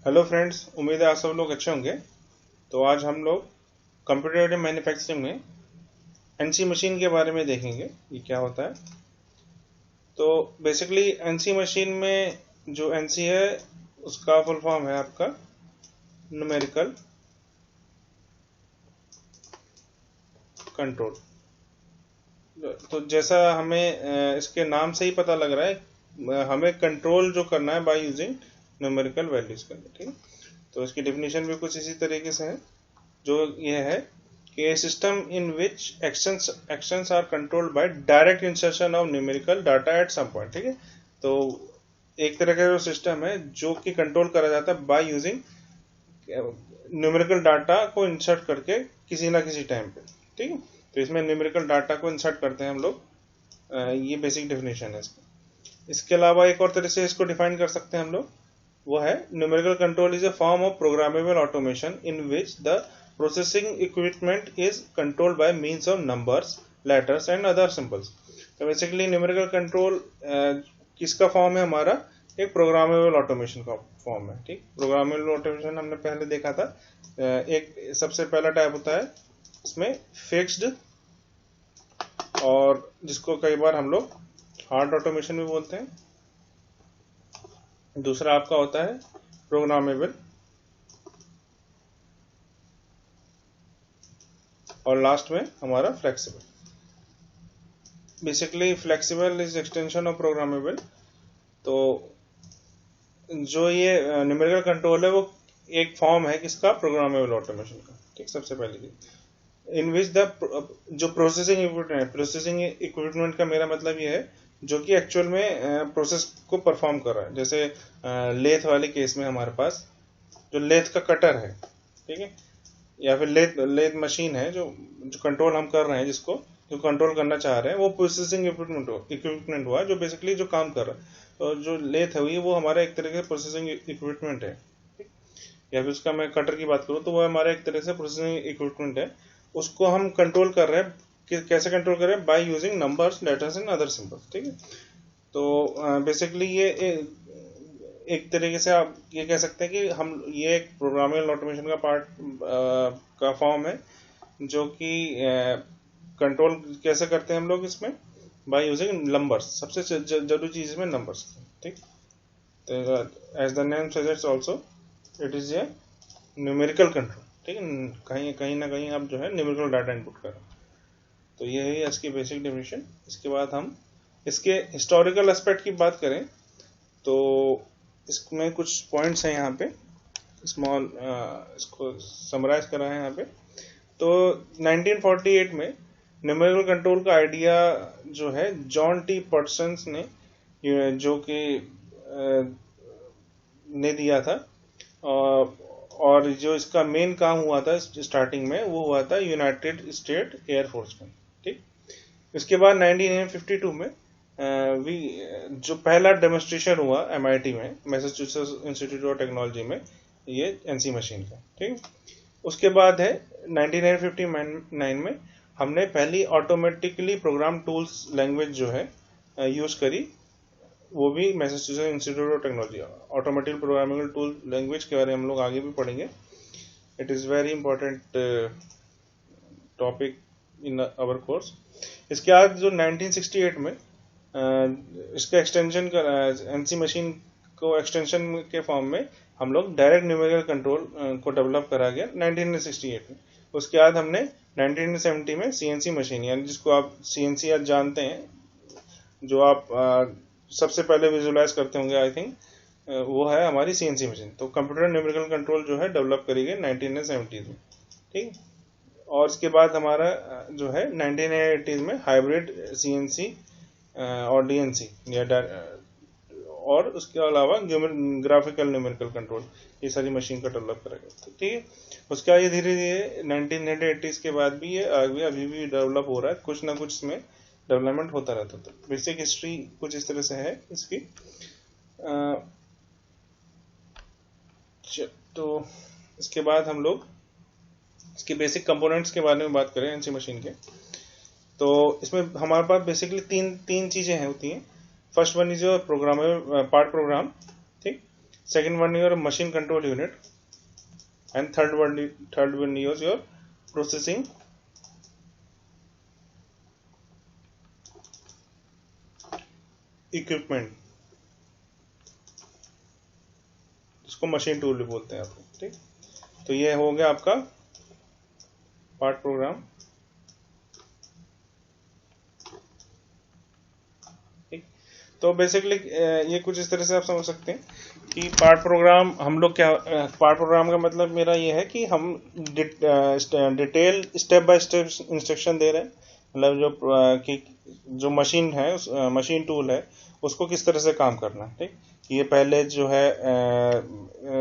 Hello friends, उम्मीद है आप सब लोग अच्छे होंगे। तो आज हम लोग कंप्यूटर एडेड मैन्युफैक्चरिंग में एनसी मशीन के बारे में देखेंगे, ये क्या होता है। तो बेसिकली एनसी मशीन में जो एनसी है उसका फुल फॉर्म है आपका न्यूमेरिकल कंट्रोल। तो जैसा हमें इसके नाम से ही पता लग रहा है, हमें कंट्रोल जो करना है बाय यूजिंग न्यूमेरिकल वैल्यूज करना, ठीक है। तो इसकी डेफिनेशन भी कुछ इसी तरीके से है, जो ये है कि a system in which actions are controlled by direct insertion of numerical data at some point, ठीक है। तो एक तरह का जो सिस्टम है जो कि कंट्रोल करा जाता है बाय यूजिंग न्यूमेरिकल डाटा को इंसर्ट करके किसी ना किसी टाइम पे, ठीक है। तो इसमें न्यूमेरिकल डाटा को इंसर्ट करते हैं हम लोग, ये बेसिक डेफिनेशन है इसका। इसके अलावा एक और तरह से इसको डिफाइन कर सकते हैं हम लोग, वो है numerical control is a form of programmable automation in which the processing equipment is controlled by means of numbers, letters and other symbols. तो बेसिकली न्यूमेरिकल कंट्रोल किसका फॉर्म है हमारा, एक प्रोग्रामेबल ऑटोमेशन का फॉर्म है, ठीक। प्रोग्रामेबल ऑटोमेशन हमने पहले देखा था। एक सबसे पहला टाइप होता है इसमें फिक्स्ड, और जिसको कई बार हम लोग हार्ड ऑटोमेशन भी बोलते हैं। दूसरा आपका होता है प्रोग्रामेबल, और लास्ट में हमारा flexible. Basically flexible is extension of programmable. तो जो ये न्यूमेरिकल कंट्रोल है वो एक फॉर्म है किसका, प्रोग्रामेबल ऑटोमेशन का, ठीक। सबसे पहले चीज इन विच द जो प्रोसेसिंग इक्विपमेंट है, प्रोसेसिंग इक्विपमेंट का मेरा मतलब ये है जो कि एक्चुअल में प्रोसेस को परफॉर्म कर रहा है। जैसे लेथ वाले केस में हमारे पास जो लेथ का कटर है, ठीक है, या फिर लेथ लेथ मशीन है, जो जो कंट्रोल हम कर रहे हैं, जिसको जो कंट्रोल करना चाह रहे हैं, वो प्रोसेसिंग इक्विपमेंट हुआ जो बेसिकली जो काम कर रहा है। तो जो लेथ है वो हमारा एक तरह से प्रोसेसिंग इक्विपमेंट है, या फिर उसका मैं कटर की बात करूँ तो वो हमारा एक तरह से प्रोसेसिंग इक्विपमेंट है। उसको हम कंट्रोल कर रहे हैं कि कैसे कंट्रोल कर रहे हैं, by using numbers, letters and other symbols, ठीक है। तो बेसिकली ये एक तरीके से आप ये कह सकते हैं कि हम ये एक प्रोग्रामेबल ऑटोमेशन का पार्ट का फॉर्म है, जो कि कंट्रोल कैसे करते हैं हम लोग इसमें, बाय यूजिंग नंबर्स। सबसे जरूरी चीज इसमें नंबर्स, ठीक। तो as the name suggest also it is a numerical control, ठीक है। कहीं कहीं ना कहीं आप जो है न्यूमेरिकल डाटा इनपुट कर रहे हैं। तो ये है इसकी बेसिक डेफिनेशन। इसके बाद हम इसके हिस्टोरिकल एस्पेक्ट की बात करें तो इसमें कुछ पॉइंट्स हैं यहाँ पे, स्मॉल इसको समराइज करा है यहाँ पे। तो 1948 में न्यूमेरिकल कंट्रोल का आइडिया जो है जॉन टी पर्सन्स ने, जो कि ने दिया था, और जो इसका मेन काम हुआ था स्टार्टिंग में वो हुआ था यूनाइटेड स्टेट एयरफोर्स में, ठीक। इसके बाद 1952 में जो पहला डेमोन्स्ट्रेशन हुआ MIT में, मैसाचुसेट्स इंस्टीट्यूट ऑफ टेक्नोलॉजी में, ये एनसी मशीन का, ठीक। उसके बाद है 1959 में हमने पहली ऑटोमेटिकली प्रोग्राम टूल्स लैंग्वेज जो है यूज करी, वो भी Massachusetts institute of technology. Automatic programmable tool language के बारे में हम लोग आगे भी पढ़ेंगे। It is very important topic in our course. इसके बाद जो 1968 में इसका एक्सटेंशन एनसी मशीन को एक्सटेंशन के फॉर्म में हम लोग डायरेक्ट न्यूमेरिकल कंट्रोल को डेवलप करा गया 1968 में। उसके बाद हमने 1970 में CNC मशीन, यानी जिसको आप CNC आज जानते हैं, जो आप सबसे पहले विजुलाइज करते होंगे आई थिंक, वो है हमारी CNC मशीन। तो कंप्यूटर न्यूमेरिकल कंट्रोल जो है डेवलप करी गई 1970 में, ठीक। और इसके बाद हमारा जो है 1980 में हाइब्रिड CNC और DNC, और उसके अलावा ग्राफिकल न्यूमेरिकल कंट्रोल, ये सारी मशीन का डेवलप करा गया, ठीक है। उसके बाद धीरे धीरे 1980s के बाद भी ये अभी भी डेवलप हो रहा है, कुछ ना कुछ इसमें डेवलपमेंट होता रहता था। बेसिक हिस्ट्री कुछ इस तरह से है इसकी। तो इसके बाद हम लोग इसके बेसिक कंपोनेंट्स के बारे में बात करें एनसी मशीन के, तो इसमें हमारे पास बेसिकली तीन चीजें हैं होती हैं। First one is your program, part program, ठीक। second one your machine control unit, and third one is your processing equipment, इसको मशीन टूल भी बोलते हैं आप। ठीक, तो ये हो गया आपका पार्ट प्रोग्राम। ठीक, तो बेसिकली ये कुछ इस तरह से आप समझ सकते हैं कि पार्ट प्रोग्राम हम लोग क्या, पार्ट प्रोग्राम का मतलब मेरा ये है कि हम detail step by step instruction दे रहे हैं, मतलब जो मशीन है, मशीन टूल है, उसको किस तरह से काम करना है। ठीक, ये पहले जो है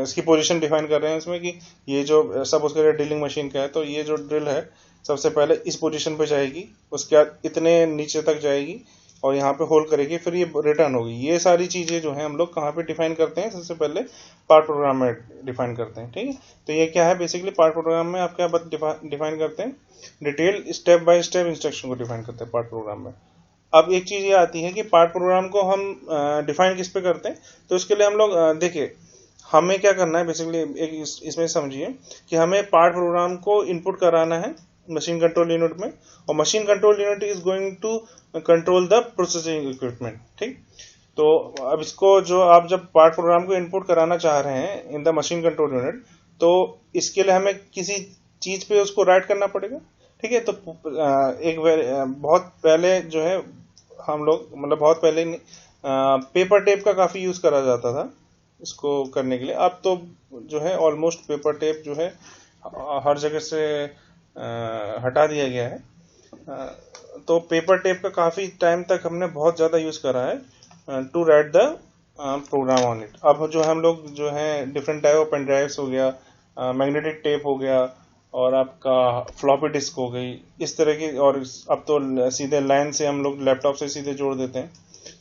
इसकी पोजीशन डिफाइन कर रहे हैं इसमें कि ये जो सब उसके लिए ड्रिलिंग मशीन का है, तो ये जो ड्रिल है सबसे पहले इस पोजीशन पे जाएगी, उसके बाद इतने नीचे तक जाएगी और यहाँ पे होल्ड करेगी, फिर ये रिटर्न होगी। ये सारी चीजें जो है हम लोग कहाँ पे डिफाइन करते हैं, सबसे पहले पार्ट प्रोग्राम में डिफाइन करते हैं। ठीक है, तो ये क्या है, बेसिकली पार्ट प्रोग्राम में आप क्या डिफाइन करते हैं, detail step by step instruction को डिफाइन करते हैं पार्ट प्रोग्राम में। अब एक चीज ये आती है कि पार्ट प्रोग्राम को हम डिफाइन किस पे करते हैं, तो इसके लिए हम लोग देखिए हमें क्या करना है, बेसिकली एक इसमें समझिए कि हमें पार्ट प्रोग्राम को इनपुट कराना है मशीन कंट्रोल यूनिट में, और machine control unit is going to control the processing equipment. ठीक, तो अब इसको जो आप जब पार्ट प्रोग्राम को इनपुट कराना चाह रहे हैं in the machine control unit, तो इसके लिए हमें किसी चीज पे उसको राइट करना पड़ेगा। ठीक है, तो बहुत पहले जो है हम लोग, मतलब बहुत पहले पेपर टेप का काफी यूज करा जाता था इसको करने के लिए। अब तो जो है ऑलमोस्ट पेपर टेप जो है हर जगह से हटा दिया गया है, तो पेपर टेप का काफी टाइम तक हमने बहुत ज्यादा यूज करा है to write the program on it. अब जो हम लोग जो है different type of pen drives हो गया, मैग्नेटिक टेप हो गया, और आपका फ्लॉपी डिस्क हो गई, इस तरह की, और अब तो सीधे लाइन से हम लोग लैपटॉप से सीधे जोड़ देते हैं,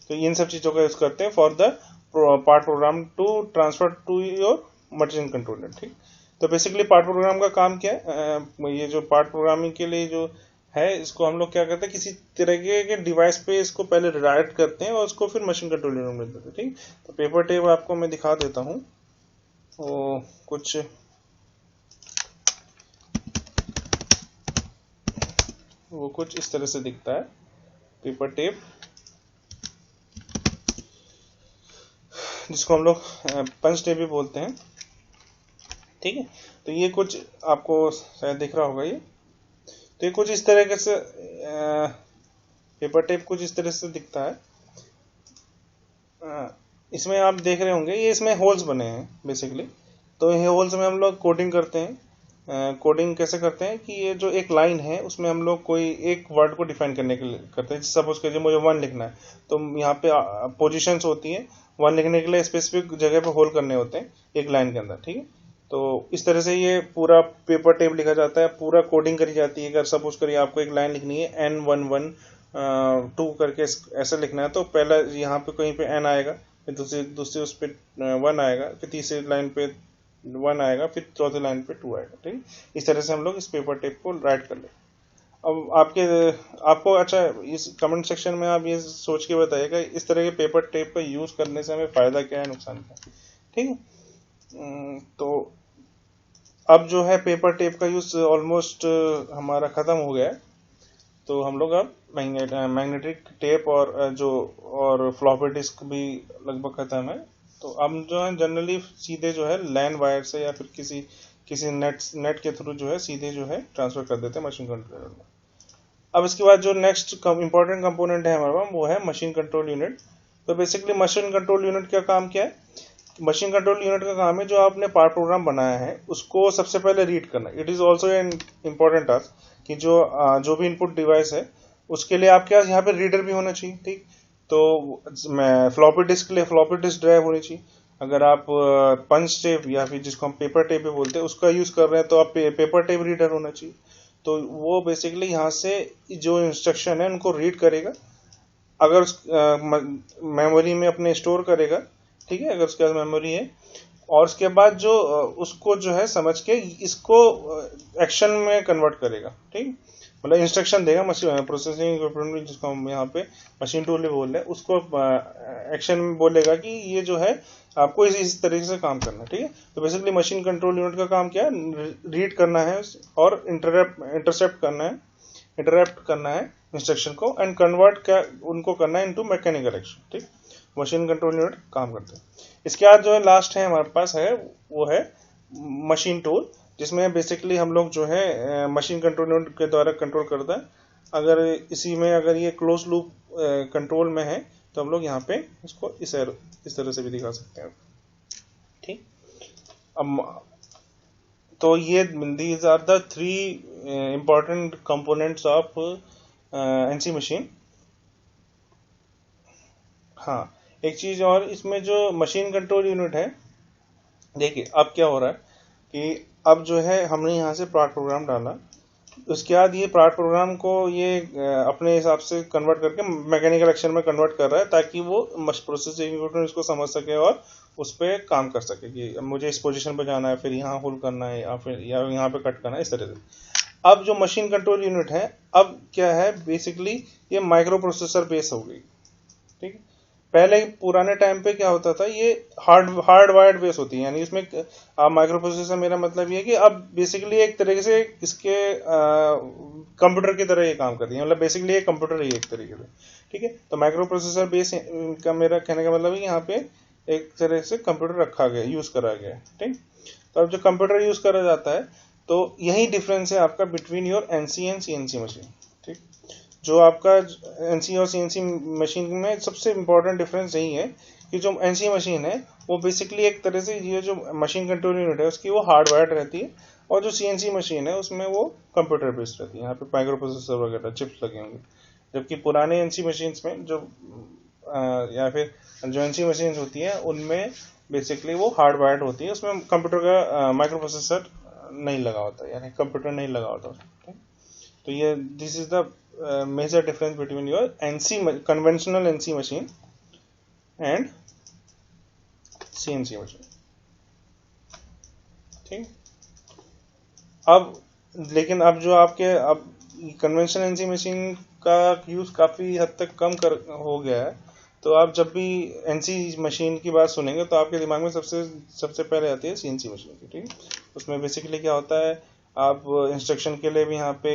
तो इन सब चीजों का यूज करते हैं for the part program to transfer to your machine control unit. ठीक, तो बेसिकली पार्ट प्रोग्राम का काम क्या है, ये जो पार्ट प्रोग्रामिंग के लिए जो है, इसको हम लोग क्या करते हैं, किसी तरह के डिवाइस पे इसको पहले राइट करते हैं और उसको फिर मशीन कंट्रोल यूनिट में देते हैं। ठीक, तो पेपर टेप आपको मैं दिखा देता हूँ, वो कुछ इस तरह से दिखता है पेपर टेप, जिसको हम लोग पंच टेप भी बोलते हैं। ठीक है, तो ये कुछ आपको शायद दिख रहा होगा, ये तो ये कुछ इस तरह से पेपर टेप कुछ इस तरह से दिखता है। इसमें आप देख रहे होंगे ये इसमें होल्स बने हैं बेसिकली, तो ये होल्स में हम लोग कोडिंग करते हैं। कोडिंग कैसे करते हैं कि ये जो एक लाइन है उसमें हम लोग कोई एक वर्ड को डिफाइन करने के लिए करते हैं। सपोज कीजिए मुझे 1 लिखना है, तो यहाँ पे पोजीशंस होती है, 1 लिखने के लिए स्पेसिफिक जगह पे होल्ड करने होते हैं एक लाइन के अंदर। ठीक है, तो इस तरह से ये पूरा पेपर टेप लिखा जाता है, पूरा कोडिंग करी जाती है। अगर सपोज करिए आपको एक लाइन लिखनी है N11 2 करके ऐसे लिखना है, तो पहला यहाँ पे कहीं पे N आएगा, फिर दूसरी उस पर 1 आएगा, फिर तीसरी लाइन पे 1 आएगा, फिर चौथी लाइन पे 2 आएगा। ठीक, इस तरह से हम लोग इस पेपर टेप को राइट कर ले। अब आपको अच्छा इस कमेंट सेक्शन में आप ये सोच के बताइएगा इस तरह के पेपर टेप का यूज करने से हमें फायदा क्या है, नुकसान क्या है। ठीक है, तो अब जो है पेपर टेप का यूज ऑलमोस्ट हमारा खत्म हो गया है, तो हम लोग अब मैग्नेटिक टेप और फ्लॉपी डिस्क भी लगभग खत्म है। तो अब जो है जनरली सीधे जो है लैन वायर से या फिर किसी नेट के थ्रू जो है सीधे जो है ट्रांसफर कर देते हैं मशीन कंट्रोलर में। अब इसके बाद जो नेक्स्ट इंपॉर्टेंट कंपोनेंट है हमारे पास, वो है मशीन कंट्रोल यूनिट। तो बेसिकली मशीन कंट्रोल यूनिट का काम क्या है, मशीन कंट्रोल यूनिट का काम है जो आपने पार्ट प्रोग्राम बनाया है उसको सबसे पहले रीड करना। It is also an important task कि जो भी इनपुट डिवाइस है उसके लिए आपके पास यहाँ पे रीडर भी होना चाहिए। ठीक, तो फ्लॉपी डिस्क के लिए फ्लॉपी डिस्क ड्राइव होनी चाहिए। अगर आप पंच टेप या फिर जिसको हम पेपर टेप भी बोलते हैं उसका यूज कर रहे हैं, तो आप पेपर टेप रीडर होना चाहिए। तो वो बेसिकली यहाँ से जो इंस्ट्रक्शन है उनको रीड करेगा, अगर मेमोरी में अपने स्टोर करेगा। ठीक है, अगर उसके पास मेमोरी है, और उसके बाद जो उसको जो है समझ के इसको एक्शन में कन्वर्ट करेगा। ठीक, मतलब इंस्ट्रक्शन देगा मशीन प्रोसेसिंग इक्विपमेंट में, जिसको हम यहाँ पे मशीन टूल भी बोल रहे हैं, उसको एक्शन में बोलेगा कि ये जो है आपको इस तरीके से काम करना है, ठीक है। तो बेसिकली मशीन कंट्रोल यूनिट का काम क्या है, रीड करना है और इंटरसेप्ट करना है इंस्ट्रक्शन को, एंड कन्वर्ट क्या उनको करना है इनटू मैकेनिकल एक्शन, ठीक। मशीन कंट्रोल यूनिट काम करते हैं। इसके बाद जो है लास्ट है हमारे पास है वो है मशीन टूल, जिसमें बेसिकली हम लोग जो है मशीन कंट्रोल यूनिट के द्वारा कंट्रोल करता है। अगर इसी में अगर ये क्लोज लूप कंट्रोल में है तो हम लोग यहाँ पे इसको इस तरह से भी दिखा सकते हैं, ठीक। अब तो ये these are the 3 important components of NC machine. हाँ, एक चीज और, इसमें जो मशीन कंट्रोल यूनिट है, देखिए अब क्या हो रहा है कि अब जो है हमने यहाँ से पार्ट प्रोग्राम डाला, उसके बाद ये पार्ट प्रोग्राम को ये अपने हिसाब से कन्वर्ट करके मैकेनिकल एक्शन में कन्वर्ट कर रहा है, ताकि वो प्रोसेसिंग यूनिट इसको समझ सके और उस पर काम कर सके कि मुझे इस पोजीशन पे जाना है, फिर यहाँ होल्ड करना है, या फिर यहाँ पे कट करना है, इस तरह से। अब जो मशीन कंट्रोल यूनिट है, अब क्या है बेसिकली ये माइक्रो प्रोसेसर बेस हो गई, ठीक है। पहले पुराने टाइम पे क्या होता था, ये हार्ड वायर्ड बेस होती है, यानी इसमें माइक्रो प्रोसेसर, मेरा मतलब ये है कि अब बेसिकली एक तरीके से इसके कंप्यूटर की तरह ये काम करती है, मतलब बेसिकली एक कंप्यूटर ही एक तरीके से, ठीक है। तो माइक्रो प्रोसेसर बेस का मेरा कहने का मतलब है यहाँ पे एक तरह से कंप्यूटर रखा गया, यूज करा गया, ठीक। तो अब जो कंप्यूटर यूज करा जाता है, तो यही डिफरेंस है आपका between your NC and CNC machine, ठीक। जो आपका एनसी और सीएनसी मशीन में सबसे इंपॉर्टेंट डिफरेंस यही है कि जो एनसी मशीन है वो बेसिकली एक तरह से ये जो मशीन कंट्रोल यूनिट है उसकी वो हार्डवायर्ड रहती है, और जो सीएनसी मशीन है उसमें वो कंप्यूटर बेस्ड रहती है, यहाँ पे माइक्रो प्रोसेसर वगैरह चिप्स लगे होंगे। जबकि पुराने एनसी मशीन में जो या फिर जो एनसी मशीन होती है उनमें बेसिकली वो हार्डवायर्ड होती है, उसमें कंप्यूटर का माइक्रो प्रोसेसर नहीं लगा होता, यानी कंप्यूटर नहीं लगा होता। तो ये this is the major difference between your NC conventional NC machine and CNC machine, ठीक। अब लेकिन अब जो आपके अब कन्वेंशनल एनसी मशीन का यूज काफी हद तक कम हो गया है, तो आप जब भी एनसी मशीन की बात सुनेंगे तो आपके दिमाग में सबसे पहले आती है सीएनसी मशीन की, ठीक। उसमें बेसिकली क्या होता है, आप इंस्ट्रक्शन के लिए भी यहाँ पे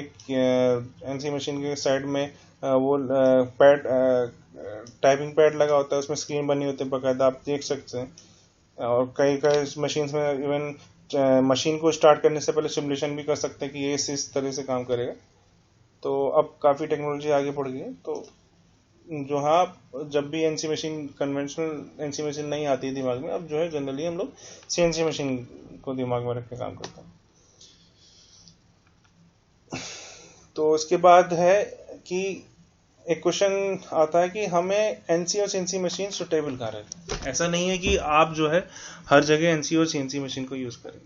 एनसी मशीन के साइड में वो पैड टाइपिंग पैड लगा होता है, उसमें स्क्रीन बनी होती है बकायदा, आप देख सकते हैं। और कई मशीन्स में इवन मशीन को स्टार्ट करने से पहले सिमुलेशन भी कर सकते हैं कि ये इस तरह से काम करेगा। तो अब काफ़ी टेक्नोलॉजी आगे बढ़ गई है, तो जो हाँ जब भी NC machine conventional NC machine नहीं आती है दिमाग में, अब जो है जनरली हम लोग सीएनसी मशीन को दिमाग में रख के काम करते हैं। तो उसके बाद है कि एक क्वेश्चन आता है कि हमें एनसी और सीएनसी मशीन सुटेबल कहाँ रहती है। ऐसा नहीं है कि आप जो है हर जगह एनसी और सीएनसी मशीन को यूज करें।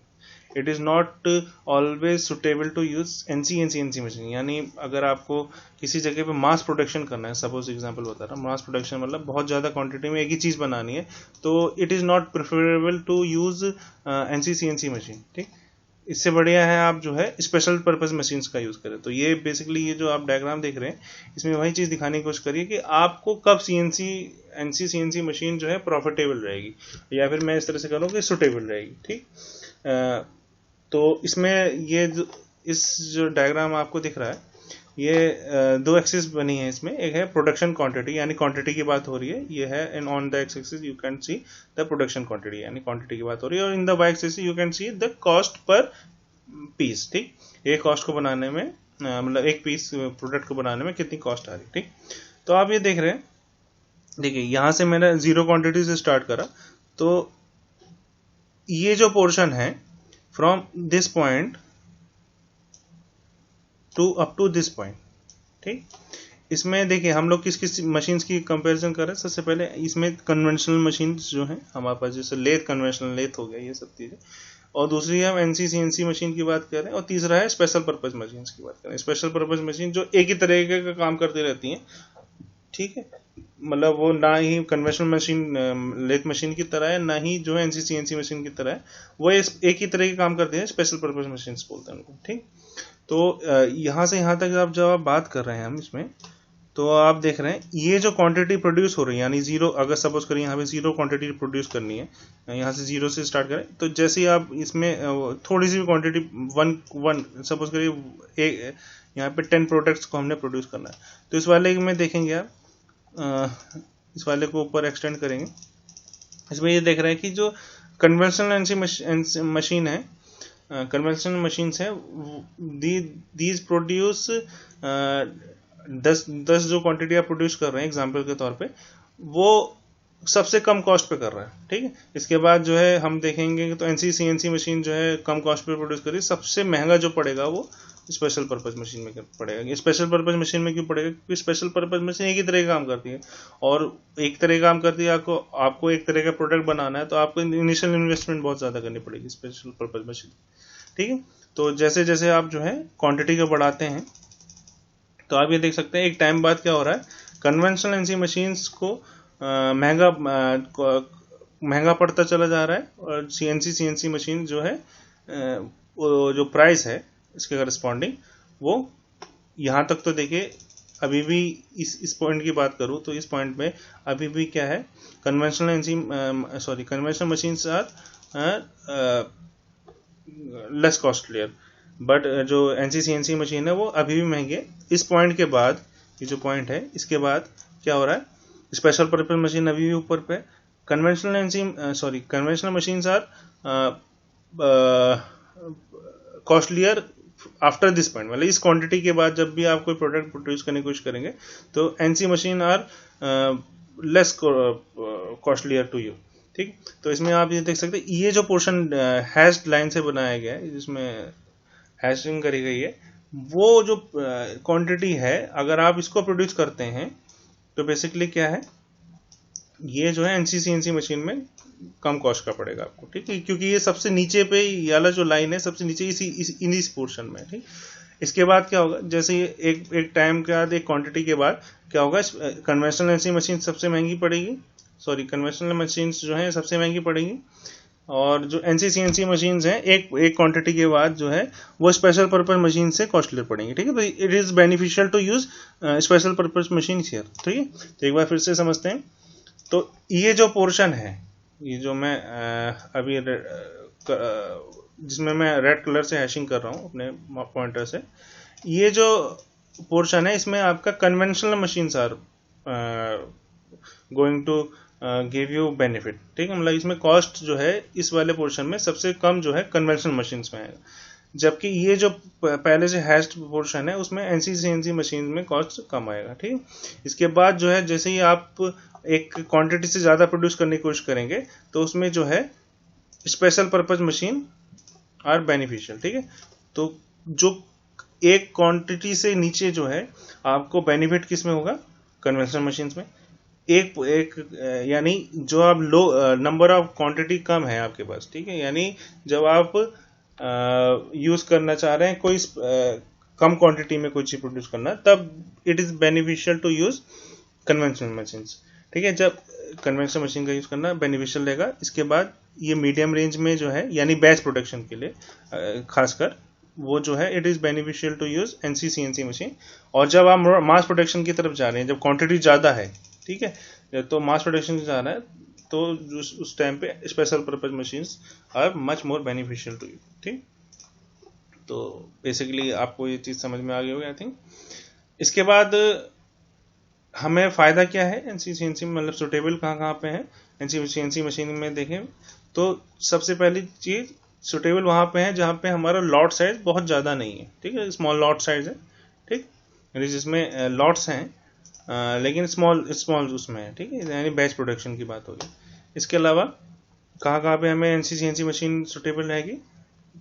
It is not always suitable to use NC and CNC machine. यानी अगर आपको किसी जगह पे मास प्रोडक्शन करना है, सपोज एग्जांपल बता रहा हूँ, मास प्रोडक्शन मतलब बहुत ज़्यादा क्वांटिटी में एक ही चीज़ बनानी है, तो it is not preferable to use NC CNC machine, ठीक। इससे बढ़िया है आप जो है स्पेशल पर्पस मशीन्स का यूज़ करें। तो ये बेसिकली ये जो आप डायग्राम देख रहे हैं, इसमें वही चीज़ दिखाने की कोशिश करिए कि आपको कब सीएनसी एनसी सीएनसी मशीन जो है प्रॉफिटेबल रहेगी, या फिर मैं इस तरह से करूँ कि सुटेबल रहेगी, ठीक। तो इसमें ये इस जो डायग्राम आपको दिख रहा है, ये दो एक्सिस बनी है इसमें। एक है प्रोडक्शन क्वांटिटी, यानी क्वांटिटी की बात हो रही है, ये है, and on the X axis you can see the production quantity, यानी क्वांटिटी की बात हो रही है, और in the Y axis you can see the cost per piece, ठीक। एक कॉस्ट को बनाने में मतलब एक पीस प्रोडक्ट को बनाने में कितनी कॉस्ट आ रही, ठीक। तो आप ये देख रहे हैं, देखिए यहाँ से मैंने जीरो क्वांटिटी से स्टार्ट करा, तो ये जो पोर्शन है from this point to up to this point, ठीक। इसमें देखिए हम लोग किस किस मशीन्स की कंपैरिजन कर रहे हैं। सबसे पहले इसमें कन्वेंशनल मशीन्स जो हैं हमारे पास, जैसे लेथ, कन्वेंशनल लेथ हो गया, ये सब चीज़ें, और दूसरी हम एनसी सीएनसी मशीन की बात कर रहे हैं, और तीसरा है स्पेशल पर्पस मशीन्स की बात कर रहे हैं। स्पेशल पर्पस मशीन जो एक ही तरीके का काम करती रहती हैं, ठीक है, मतलब वो ना ही कन्वेंशनल मशीन लेथ मशीन की तरह है, ना ही जो है एनसी सीएनसी मशीन की तरह है, वो एक ही तरह के काम करते हैं, स्पेशल पर्पस मशीन्स बोलते हैं उनको, ठीक। तो यहाँ से यहाँ तक जब आप बात कर रहे हैं हम इसमें, तो आप देख रहे हैं ये जो क्वांटिटी प्रोड्यूस हो रही है, यानी जीरो, अगर सपोज करें यहाँ पे जीरो क्वांटिटी प्रोड्यूस करनी है, यहाँ से जीरो से स्टार्ट करें, तो जैसे ही आप इसमें थोड़ी सी क्वांटिटी वन सपोज करिए एक, यहाँ पे 10 प्रोडक्ट्स को हमने प्रोड्यूस करना है, तो इस वाले में देखेंगे आप, इस वाले को ऊपर एक्सटेंड करेंगे, इसमें ये देख रहे हैं कि जो कन्वेंशनल एनसी मशीन है, कन्वेंशनल मशीन्स है, दीज प्रोड्यूस 10 जो क्वांटिटी आप प्रोड्यूस कर रहे हैं एग्जांपल के तौर पे, वो सबसे कम कॉस्ट पे कर रहा है, ठीक है। इसके बाद जो है हम देखेंगे तो एनसी सीएनसी मशीन जो है कम कॉस्ट पे प्रोड्यूस कर रही है, सबसे महंगा जो पड़ेगा वो स्पेशल पर्पज मशीन में पड़ेगा। स्पेशल पर्पज मशीन में क्यों पड़ेगा? क्योंकि स्पेशल पर्पज मशीन एक ही तरह का काम करती है, और एक तरह का काम करती है, आपको एक तरह का प्रोडक्ट बनाना है, तो आपको इनिशियल इन्वेस्टमेंट बहुत ज़्यादा करनी पड़ेगी स्पेशल पर्पज मशीन, ठीक है। तो जैसे जैसे आप जो है क्वांटिटी को बढ़ाते हैं, तो आप ये देख सकते हैं एक टाइम बाद क्या हो रहा है, कन्वेंशनल एनसी मशीन्स को महंगा पड़ता चला जा रहा है, और सीएनसी मशीन जो है जो प्राइस है इसके करस्पॉन्डिंग, वो यहाँ तक तो देखिए अभी भी इस पॉइंट की बात करूँ तो इस पॉइंट में अभी भी क्या है, conventional machines are less costlier, but जो एनसी सीएनसी मशीन है वो अभी भी महंगी है। इस पॉइंट के बाद, ये जो पॉइंट है इसके बाद क्या हो रहा है, स्पेशल पर्पज मशीन अभी भी ऊपर पे, conventional machines are costlier after this point, मतलब इस क्वांटिटी के बाद जब भी आप कोई प्रोडक्ट प्रोड्यूस करने की कोशिश करेंगे तो NC machine are less costlier to you, ठीक। तो इसमें आप ये देख सकते हैं, ये जो पोर्शन हैश्ड लाइन से बनाया गया है, जिसमें हैशिंग करी गई है, वो जो क्वांटिटी है अगर आप इसको प्रोड्यूस करते हैं तो बेसिकली क्या है, ये जो है एनसी सीएनसी मशीन में कम कॉस्ट का पड़ेगा आपको, ठीक है, क्योंकि ये सबसे नीचे पे ये वाला जो लाइन है सबसे नीचे इस पोर्शन में, ठीक। इसके बाद क्या होगा, जैसे एक टाइम के बाद, एक क्वांटिटी के बाद क्या होगा, कन्वेंशनल एनसी मशीन सबसे महंगी पड़ेगी, कन्वेंशनल मशीन्स जो है सबसे महंगी पड़ेगी, और जो एनसी सीएनसी मशीन्स हैं एक क्वांटिटी के बाद जो है वो स्पेशल पर्पज मशीन से कॉस्टली पड़ेंगी, ठीक है। तो it is beneficial to use special purpose machine here, ठीक है। तो एक बार फिर से समझते हैं, तो ये जो पोर्शन है, ये जो मैं अभी जिसमें मैं रेड कलर से हैशिंग कर रहा हूँ अपने पॉइंटर से, ये जो पोर्शन है इसमें आपका conventional machines are going to give you benefit, ठीक है। मतलब इसमें कॉस्ट जो है इस वाले पोर्शन में सबसे कम जो है कन्वेंशनल मशीन्स में आएगा, जबकि ये जो पहले से हैश्ड पोर्शन है उसमें एनसी सीएनसी मशीन में कॉस्ट कम आएगा, ठीक। इसके बाद जो है जैसे ही आप एक क्वांटिटी से ज़्यादा प्रोड्यूस करने की कोशिश करेंगे तो उसमें जो है special purpose machine are beneficial, ठीक है। तो जो एक क्वांटिटी से नीचे जो है आपको बेनिफिट किस में होगा, कन्वेंशनल मशीन्स में, एक यानी जो आप लो नंबर ऑफ क्वांटिटी कम है आपके पास, ठीक है, यानी जब आप यूज करना चाह रहे हैं कोई कम क्वांटिटी में कोई चीज प्रोड्यूस करना, तब it is beneficial to use conventional machines, ठीक है। जब कन्वेंशनल मशीन का यूज करना बेनिफिशियल रहेगा। इसके बाद ये मीडियम रेंज में जो है, यानी बैच प्रोडक्शन के लिए खासकर, वो जो है it is beneficial to use NC CNC machine. और जब आप मास प्रोडक्शन की तरफ जा रहे हैं, जब क्वांटिटी ज़्यादा है, ठीक है, तो मास प्रोडक्शन जा रहा है, तो उस टाइम पे special purpose machines are much more beneficial to you, ठीक। तो बेसिकली आपको ये चीज़ समझ में आ गई होगी आई थिंक। इसके बाद हमें फ़ायदा क्या है एनसी सीएनसी, मतलब सुटेबल कहाँ कहाँ पे है एनसी सीएनसी मशीन में देखें तो सबसे पहली चीज़ सुटेबल वहाँ पे है जहाँ पे हमारा लॉट साइज बहुत ज़्यादा नहीं है, ठीक है, स्मॉल लॉट साइज है, ठीक, यानी जिसमें लॉट्स हैं लेकिन स्मॉल उसमें है, ठीक है, यानी बैच प्रोडक्शन की बात होगी। इसके अलावा कहाँ पे हमें एनसी सीएनसी मशीन सुटेबल रहेगी,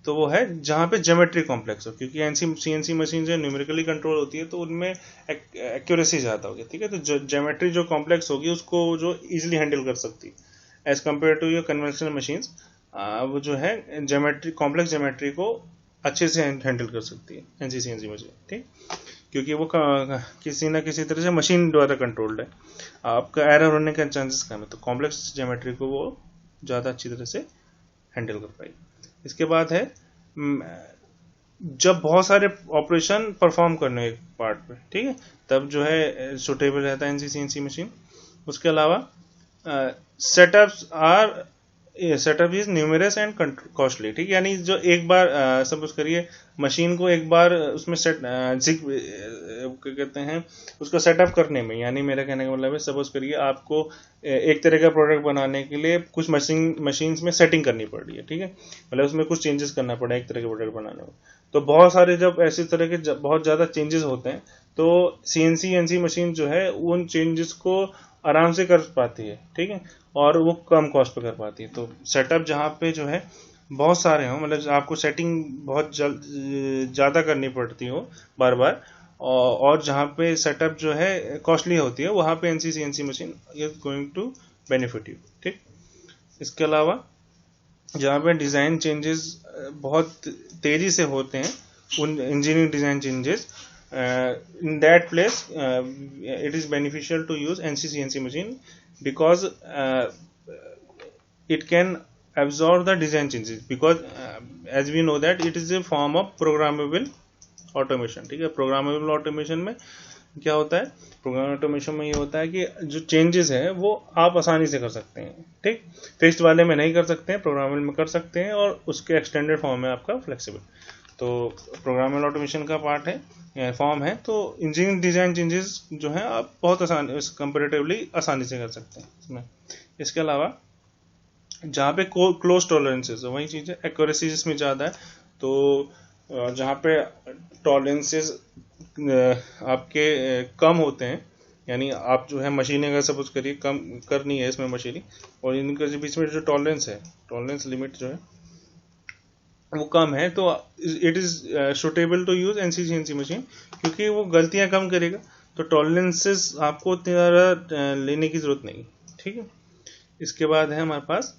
तो वो है जहाँ पे ज्योमेट्री कॉम्प्लेक्स हो, क्योंकि एनसी सीएनसी मशीन जो न्यूमेरिकली कंट्रोल होती है तो उनमें एक्यूरेसी ज़्यादा होगी, ठीक है। तो ज्योमेट्री जो कॉम्प्लेक्स होगी उसको जो इजीली हैंडल कर सकती है as compare to your conventional machines, वो जो है ज्योमेट्री, कॉम्प्लेक्स ज्योमेट्री को अच्छे से हैंडल कर सकती है एनसी सीएनसी मशीन, ठीक, क्योंकि वो किसी ना किसी तरह से मशीन द्वारा कंट्रोल्ड है, आपका एरर होने का चांसेस कम है, तो कॉम्प्लेक्स ज्योमेट्री को वो ज़्यादा अच्छी तरह से हैंडल कर पाएगी। इसके बाद है जब बहुत सारे ऑपरेशन परफॉर्म करने एक पार्ट पे, ठीक है, तब जो है सुटेबल रहता है एनसी मशीन। उसके अलावा setups are setup is numerous and costly, ठीक है, यानी जो एक बार सपोज करिए मशीन को एक बार उसमें सेट क्या कहते हैं उसको सेटअप करने में, यानी मेरा कहने का मतलब है सपोज करिए आपको एक तरह का प्रोडक्ट बनाने के लिए कुछ मशीन्स में सेटिंग करनी पड़ रही है, ठीक है, मतलब उसमें कुछ चेंजेस करना पड़ा एक तरह के प्रोडक्ट बनाने में। तो बहुत सारे जब ऐसे तरह के बहुत ज़्यादा चेंजेस होते हैं तो सीएनसी एनसी मशीन जो है उन चेंजेस को आराम से कर पाती है, ठीक है, और वो कम कॉस्ट पे कर पाती है। तो सेटअप जहाँ पे जो है बहुत सारे हो, मतलब आपको सेटिंग बहुत ज़्यादा करनी पड़ती हो बार बार, और जहाँ पे सेटअप जो है कॉस्टली होती है वहाँ पे NC CNC machine is going to benefit you, ठीक। इसके अलावा जहाँ पे डिज़ाइन चेंजेस बहुत तेज़ी से होते हैं, उन engineering design changes, in that place it is beneficial to use NC-CNC machine because it can absorb the design changes because as we know that it is a form of programmable automation, ठीक है। Programmable automation में क्या होता है, programme automation में ये होता है कि जो चेंजेस है वो आप आसानी से कर सकते हैं, ठीक, फिक्स्ड वाले में नहीं कर सकते हैं, प्रोग्रामेबल में कर सकते हैं, और उसके एक्सटेंडेड फॉर्म है आपका फ्लेक्सिबल। तो प्रोग्रामेबल ऑटोमेशन का पार्ट है, फॉर्म है, तो इंजीनियरिंग डिज़ाइन चेंजेस जो है आप बहुत आसानी कंपेरेटिवली आसानी से कर सकते हैं इसमें। इसके अलावा जहाँ पे क्लोज टॉलरेंसेज वही चीज़ है, एक्यूरेसी जिसमें ज़्यादा है, तो जहाँ पे टॉलरेंसेज आपके कम होते हैं, यानी आप जो है मशीनिंग अगर सपोज करिए कम करनी है इसमें मशीनिंग, और इनके बीच में जो टॉलरेंस है, टॉलरेंस लिमिट जो है वो कम है, तो it is suitable to use NC machine, क्योंकि वो गलतियां कम करेगा, तो टॉलरेंसेस आपको उतनी ज़्यादा लेने की ज़रूरत नहीं, ठीक है। इसके बाद है हमारे पास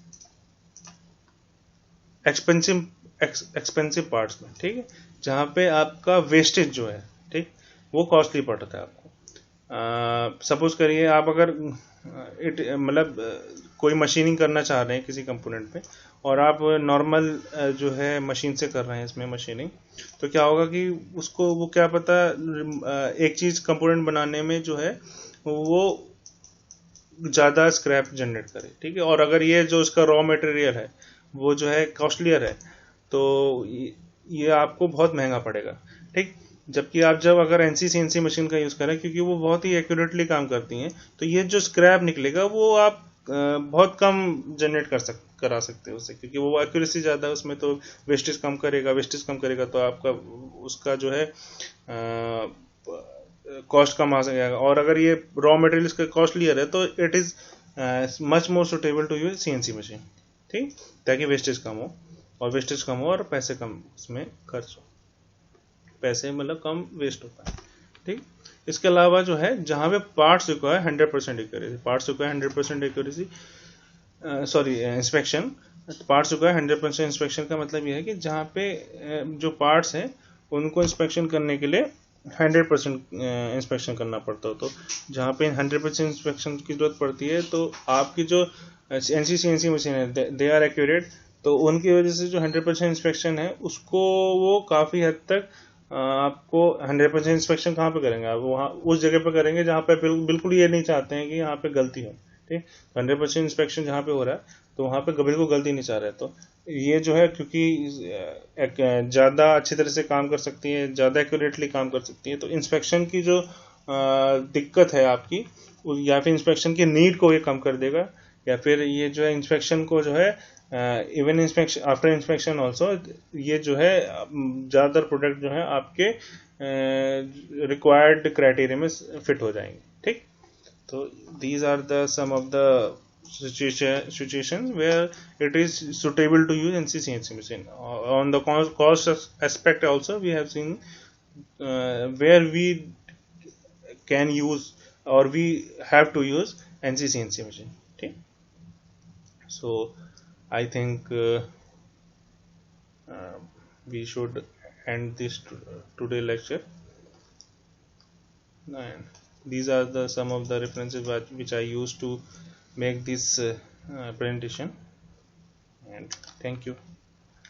एक्सपेंसिव पार्ट्स में, ठीक है, जहाँ पे आपका वेस्टेज जो है, ठीक, वो कॉस्टली पड़ता है आपको। सपोज करिए आप अगर मतलब कोई मशीनिंग करना चाह रहे हैं किसी कंपोनेंट पे, और आप नॉर्मल जो है मशीन से कर रहे हैं इसमें मशीनिंग, तो क्या होगा कि उसको वो क्या पता एक चीज़ कंपोनेंट बनाने में जो है वो ज़्यादा स्क्रैप जनरेट करे, ठीक है, और अगर ये जो उसका रॉ मटेरियल है वो जो है कॉस्टलियर है, तो ये आपको बहुत महंगा पड़ेगा, ठीक। जबकि आप जब अगर एनसी सीएनसी मशीन का यूज़ करें, क्योंकि वो बहुत ही एक्यूरेटली काम करती हैं, तो ये जो स्क्रैप निकलेगा वो आप बहुत कम जनरेट करा सकते हो उससे, क्योंकि वो एक्यूरेसी ज़्यादा है उसमें, तो वेस्टेज कम करेगा तो आपका उसका जो है कॉस्ट कम आ सकेगा। और अगर ये रॉ मटेरियल्स का कॉस्टलियर है तो it is much more suitable to use CNC machine, ठीक, ताकि वेस्टेज कम हो, और वेस्टेज कम हो और पैसे कम उसमें खर्च हो, पैसे मतलब कम वेस्ट होता है, ठीक। इसके अलावा जो है जहाँ पे parts require 100% accuracy, parts require 100% accuracy, sorry inspection, parts require 100% inspection का मतलब यह है कि जहाँ पे जो पार्ट्स हैं उनको इंस्पेक्शन करने के लिए 100% इंस्पेक्शन करना पड़ता हो, तो जहाँ पे 100% इंस्पेक्शन की जरूरत पड़ती है, तो आपकी जो एनसी सीएनसी मशीन है दे आर एक्यूरेट, तो उनकी वजह से जो 100% इंस्पेक्शन है उसको वो काफ़ी हद तक आपको 100% इंस्पेक्शन कहाँ पे करेंगे, आप वहाँ उस जगह पे करेंगे जहाँ पे बिल्कुल ये नहीं चाहते हैं कि यहाँ पे गलती हो, ठीक। 100% इंस्पेक्शन जहाँ पे हो रहा है तो वहाँ पे बिल्कुल गलती नहीं चाह रहे, तो ये जो है क्योंकि ज़्यादा अच्छी तरह से काम कर सकती है, ज़्यादा एक्यूरेटली काम कर सकती है, तो इंस्पेक्शन की जो दिक्कत है आपकी, या फिर इंस्पेक्शन की नीड को ये कम कर देगा, या फिर ये जो है इंस्पेक्शन को जो है even inspection after inspection also ये जो है ज़्यादातर प्रोडक्ट जो है आपके रिक्वायर्ड क्राइटेरिया में फिट हो जाएंगे, ठीक। तो these are the some of the situations where it is suitable to use NC CNC machine. On the cost aspect also we have seen where we can use or we have to use NC CNC machine. Okay. So I think we should end this today lecture, and these are the some of the references which I used to make this presentation, and thank you.